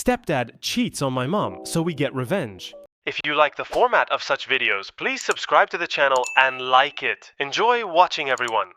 Stepdad cheats on my mom, so we get revenge. If you like the format of such videos, please subscribe to the channel and like it. Enjoy watching, everyone.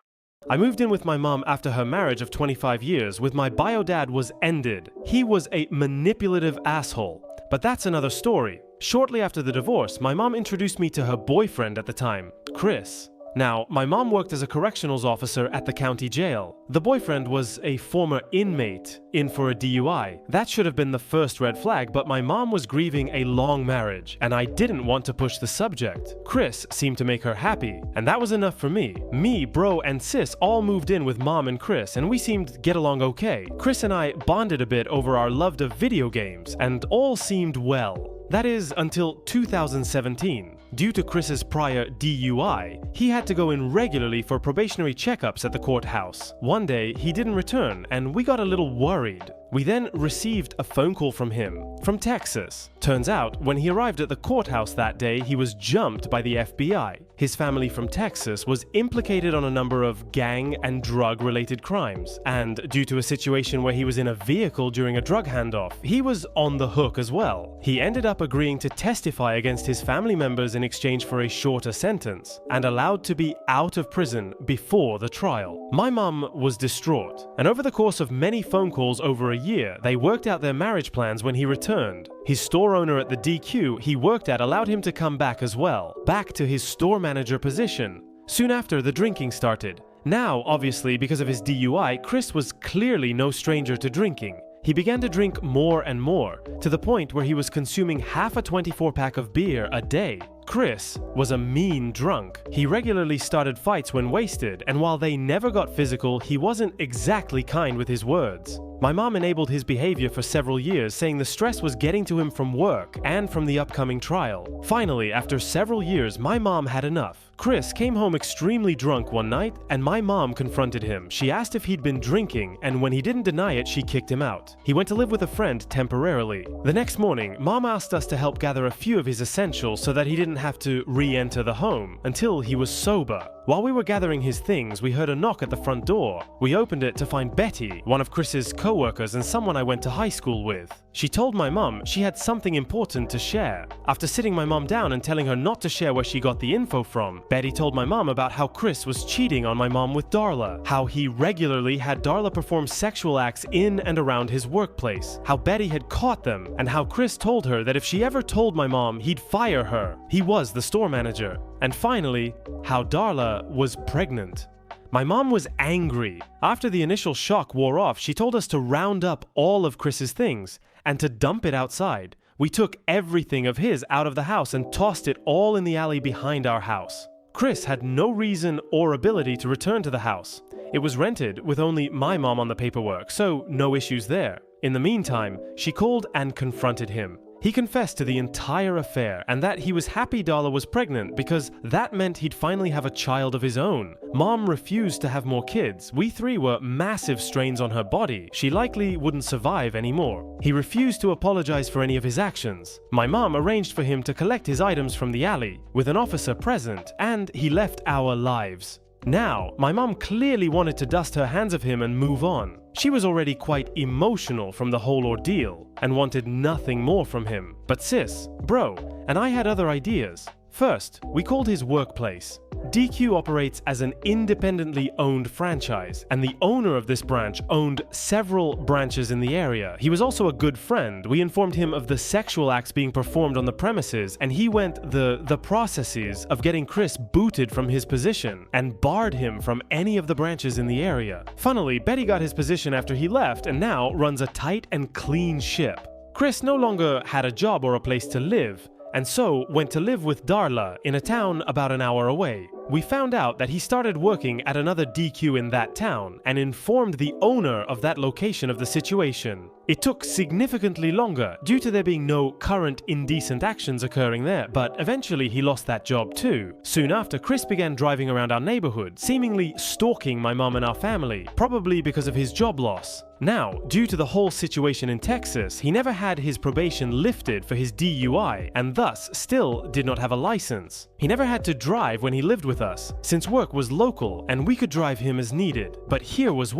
I moved in with my mom after her marriage of 25 years with my bio dad was ended. He was a manipulative asshole. But that's another story. Shortly after the divorce, my mom introduced me to her boyfriend at the time, Chris. Now, my mom worked as a correctionals officer at the county jail. The boyfriend was a former inmate in for a DUI. That should have been the first red flag, but my mom was grieving a long marriage, and I didn't want to push the subject. Chris seemed to make her happy, and that was enough for me. Me, bro, and sis all moved in with mom and Chris, and we seemed to get along okay. Chris and I bonded a bit over our love of video games, and all seemed well. That is, until 2017. Due to Chris's prior DUI, he had to go in regularly for probationary checkups at the courthouse. One day, he didn't return, and we got a little worried. We then received a phone call from him, from Texas. Turns out, when he arrived at the courthouse that day, he was jumped by the FBI. His family from Texas was implicated on a number of gang and drug-related crimes, and due to a situation where he was in a vehicle during a drug handoff, he was on the hook as well. He ended up agreeing to testify against his family members in exchange for a shorter sentence, and allowed to be out of prison before the trial. My mom was distraught, and over the course of many phone calls over a year, they worked out their marriage plans when he returned. His store owner at the DQ he worked at allowed him to come back as well, back to his store manager position. Soon after, the drinking started. Now, obviously, because of his DUI, Chris was clearly no stranger to drinking. He began to drink more and more, to the point where he was consuming half a 24-pack of beer a day. Chris was a mean drunk. He regularly started fights when wasted, and while they never got physical, he wasn't exactly kind with his words. My mom enabled his behavior for several years, saying the stress was getting to him from work and from the upcoming trial. Finally, after several years, my mom had enough. Chris came home extremely drunk one night, and my mom confronted him. She asked if he'd been drinking, and when he didn't deny it, she kicked him out. He went to live with a friend temporarily. The next morning, mom asked us to help gather a few of his essentials so that he didn't have to re-enter the home until he was sober. While we were gathering his things, we heard a knock at the front door. We opened it to find Betty, one of Chris's co-workers and someone I went to high school with. She told my mom she had something important to share. After sitting my mom down and telling her not to share where she got the info from, Betty told my mom about how Chris was cheating on my mom with Darla, how he regularly had Darla perform sexual acts in and around his workplace, how Betty had caught them, and how Chris told her that if she ever told my mom, he'd fire her. He was the store manager. And finally, how Darla was pregnant. My mom was angry. After the initial shock wore off, she told us to round up all of Chris's things and to dump it outside. We took everything of his out of the house and tossed it all in the alley behind our house. Chris had no reason or ability to return to the house. It was rented with only my mom on the paperwork, so no issues there. In the meantime, she called and confronted him. He confessed to the entire affair and that he was happy Darla was pregnant because that meant he'd finally have a child of his own. Mom refused to have more kids. We three were massive strains on her body. She likely wouldn't survive anymore. He refused to apologize for any of his actions. My mom arranged for him to collect his items from the alley with an officer present, and he left our lives. Now, my mom clearly wanted to dust her hands of him and move on. She was already quite emotional from the whole ordeal and wanted nothing more from him. But sis, bro, and I had other ideas. First, we called his workplace. DQ operates as an independently owned franchise, and the owner of this branch owned several branches in the area. He was also a good friend. We informed him of the sexual acts being performed on the premises, and he went the processes of getting Chris booted from his position and barred him from any of the branches in the area. Funnily, Betty got his position after he left and now runs a tight and clean ship. Chris no longer had a job or a place to live, and so went to live with Darla in a town about an hour away. We found out that he started working at another DQ in that town and informed the owner of that location of the situation. It took significantly longer due to there being no current indecent actions occurring there, but eventually he lost that job too. Soon after, Chris began driving around our neighborhood, seemingly stalking my mom and our family, probably because of his job loss. Now, due to the whole situation in Texas, he never had his probation lifted for his DUI and thus still did not have a license. He never had to drive when he lived with us, since work was local and we could drive him as needed. But here was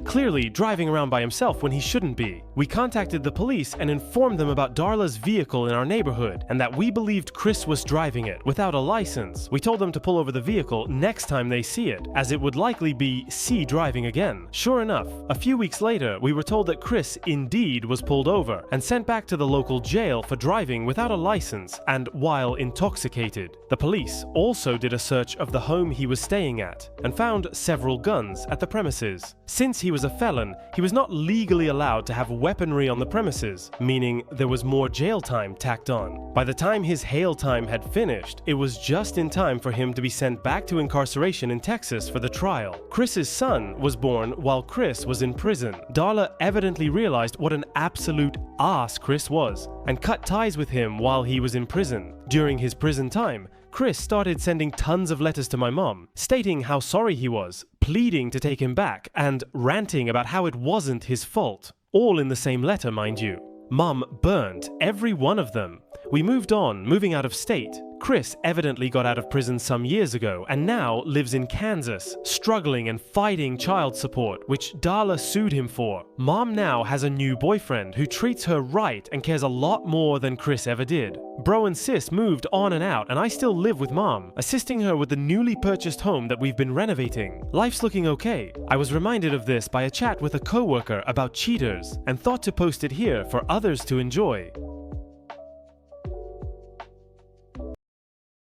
clearly driving around by himself when he shouldn't be. We contacted the police and informed them about Darla's vehicle in our neighborhood and that we believed Chris was driving it without a license. We told them to pull over the vehicle next time they see it, as it would likely be C driving again. Sure enough, a few weeks later, we were told that Chris indeed was pulled over and sent back to the local jail for driving without a license and while intoxicated. The police also did a search of the home he was staying at and found several guns at the premises. Since he was a felon, he was not legally allowed to have weaponry on the premises, meaning there was more jail time tacked on. By the time his jail time had finished, it was just in time for him to be sent back to incarceration in Texas for the trial. Chris's son was born while Chris was in prison. Darla evidently realized what an absolute ass Chris was and cut ties with him while he was in prison. During his prison time, Chris started sending tons of letters to my mom, stating how sorry he was, pleading to take him back, and ranting about how it wasn't his fault. All in the same letter, mind you. Mom burnt every one of them. We moved on, moving out of state. Chris evidently got out of prison some years ago and now lives in Kansas, struggling and fighting child support, which Darla sued him for. Mom now has a new boyfriend who treats her right and cares a lot more than Chris ever did. Bro and sis moved on and out, and I still live with Mom, assisting her with the newly purchased home that we've been renovating. Life's looking okay. I was reminded of this by a chat with a coworker about cheaters and thought to post it here for others to enjoy.